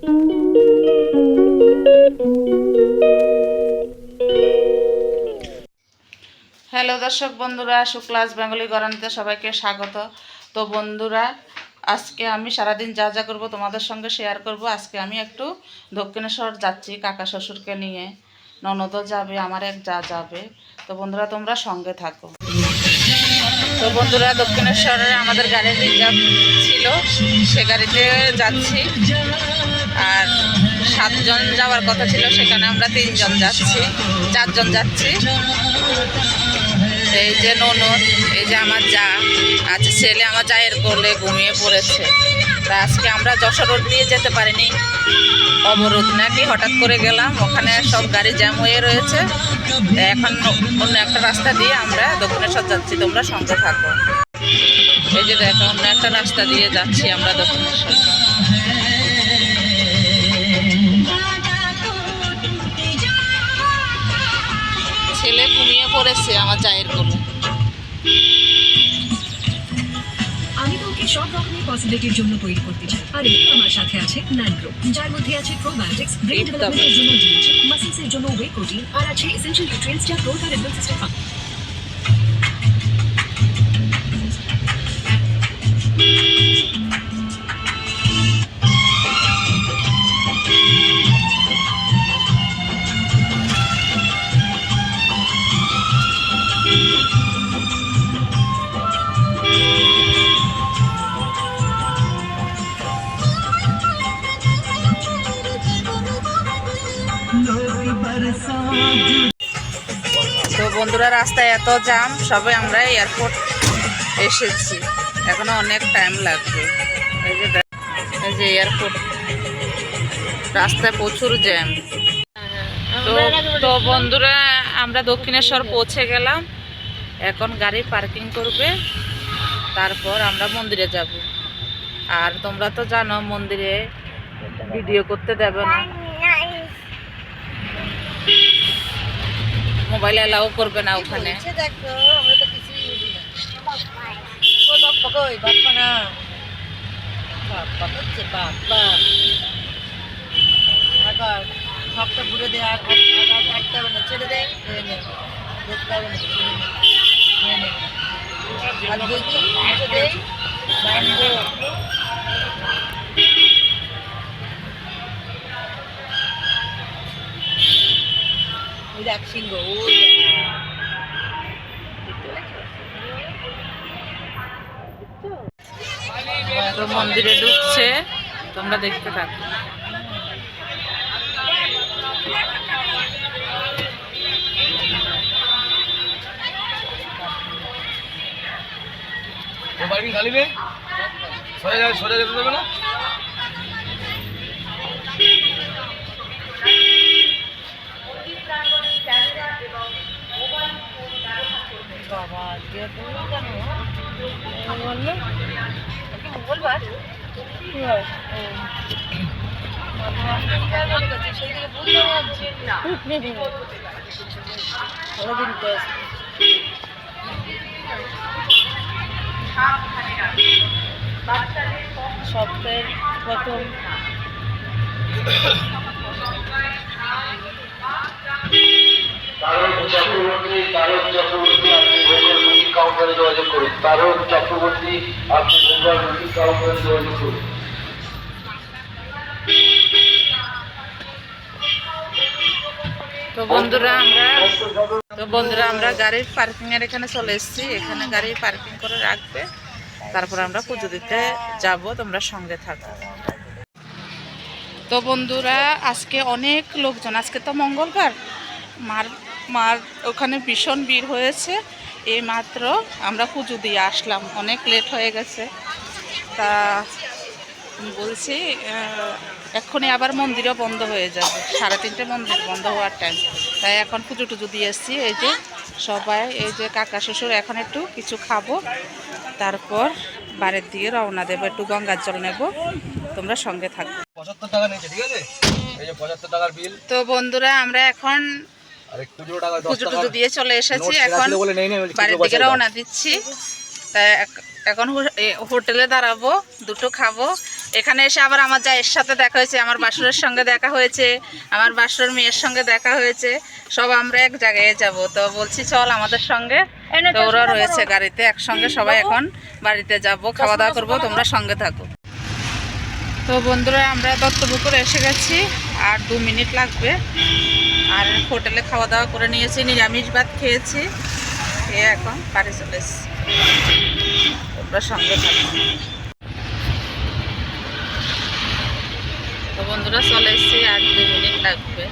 Hello দর্শক বন্ধুরা, Shuklas Bengali গরানিতে সবাইকে স্বাগত। তো বন্ধুরা, আজকে আমি সারাদিন যা যা করব তোমাদের সঙ্গে শেয়ার করব। আজকে আমি একটু দক্ষিণেশ্বর যাচ্ছি কাকা শ্বশুরকে নিয়ে, ননদও যাবে, আমার এক যা যাবে। তো বন্ধুরা তোমরা সঙ্গে থাকো। তো বন্ধুরা, দক্ষিণেশ্বরে আমাদের গাড়ি রিজার্ভ ছিল, সে গাড়িতে যাচ্ছি। আর 7 জন যাওয়ার কথা ছিল, সেখানে আমরা 3 জন যাচ্ছি, 4 জন যাচ্ছি। এই যে ননদ, এই যে আমার যা আছে, ছেলে আমার জায়ের কোলে ঘুমিয়ে পড়েছে। তা আজকে আমরা যশোর রোড দিয়ে যেতে পারিনি, অবরোধ নাকি, হঠাৎ করে গেলাম, ওখানে সব গাড়ি জ্যাম হয়ে রয়েছে। এখন অন্য একটা রাস্তা দিয়ে আমরা দক্ষিণেশ্বর যাচ্ছি, তোমরা সঙ্গে থাকো। এই যে দেখো, অন্য একটা রাস্তা দিয়ে যাচ্ছি আমরা দক্ষিণেশ্বর। ছেলে ঘুমিয়ে পড়েছে আমার জায়ের কোলে। আমি তোমাকে সব রকমের পসিবিলিটির জন্য তৈরি করতে চাই। আর এই আমার সাথে আছে ন্যানগ্রো, যার মধ্যে আছে প্রোবায়োটিক্স, ব্রেন ডেভেলপমেন্টের জন্য ডিএইচএ, মাসলসের জন্য ওয়ে প্রোটিন, আর আছে এসেনশিয়াল নিউট্রিয়েন্টস যা গ্রোথ আর ইমিউন সিস্টেম। তো বন্ধুরা, রাস্তায় এত জ্যাম, সবে আমরা এয়ারপোর্ট এসেছি, এখনো অনেক টাইম লাগবে। এই যে এয়ারপোর্ট, রাস্তায় প্রচুর জ্যাম। তো বন্ধুরা, আমরা দক্ষিণেশ্বর পৌঁছে গেলাম, এখন গাড়ি পার্কিং করবে, তারপর আমরা মন্দিরে যাব। আর তোমরা তো জানো মন্দিরে ভিডিও করতে দেবে না, মোবাইল অ্যালাউ করবে না ওখানে। ঘুরে দেয় আর থাকতে হবে না, ছেড়ে দেয়, দেখতে হবে না, সিংহ তো মন্দিরে ঢুকছে, তোমরা দেখতে থাকো। খালি নেই, সোজা যেতে দেবে না। বাবা কেন বললো মঙ্গলবার সপ্তাহের প্রথম তারক চক্রবর্তী আপনি ভোগের বুকিং কাউন্টারে যোগাযোগ করুন। তারক চক্রবর্তী আপনি ভোগের বুকিং কাউন্টারে যোগাযোগ করুন। তো বন্ধুরা আমরা গাড়ির পার্কিং এর এখানে চলে এসেছি, এখানে গাড়ি পার্কিং করে রাখবে, তারপর আমরা পুজো দিতে যাব, তোমরা সঙ্গে থাকো। তো বন্ধুরা, আজকে অনেক লোকজন, আজকে তো মঙ্গলবার, মার ওখানে ভীষণ ভিড় হয়েছে। এই মাত্র আমরা পুজো দিয়ে আসলাম, অনেক লেট হয়ে গেছে। তা বলছি এক্ষুনি আবার মন্দিরও বন্ধ হয়ে যাবে, 3:30 মন্দির বন্ধ হওয়ার টাইম। তাই এখন পুজো টুজো দিয়ে এসেছি। এই যে সবাই, এই যে কাকা শ্বশুর, এখন একটু কিছু খাবো, তারপর বাড়ির দিকে রওনা দেবো, একটু গঙ্গার জল নেব, তোমরা সঙ্গে থাকবে। 75 টাকা নিয়েছে, ঠিক আছে? এই যে 75 টাকার বিল। তো বন্ধুরা, আমরা এখন পুজো টুজো দিয়ে চলে এসেছি, এখন বাড়ির দিকে রওনা দিচ্ছি। তাই এখন হোটেলে দাঁড়াবো, দুটো খাবো, এখানে এসে আবার আমার জায়ের সাথে দেখা হয়েছে, আমার বাসুরের সঙ্গে দেখা হয়েছে, আমার বাসুরের মেয়ের সঙ্গে দেখা হয়েছে, সব আমরা এক জায়গায় যাব। তো বলছি চল আমাদের সঙ্গে, তো ওরা রয়েছে গাড়িতে, একসঙ্গে সবাই এখন বাড়িতে যাব, খাওয়া দাওয়া করবো, তোমরা সঙ্গে থাকো। তো বন্ধুরা আমরা দত্তপুকুর এসে গেছি, আর 2 মিনিট লাগবে। আর হোটেলে খাওয়া দাওয়া করে নিয়েছি, নিরামিষ ভাত খেয়েছি, খেয়ে এখন বাড়ি চলে এসেছি, তোমরা সঙ্গে থাকো। তো বন্ধুরা চলে এসেছি, আর 2 মিনিট লাগবে।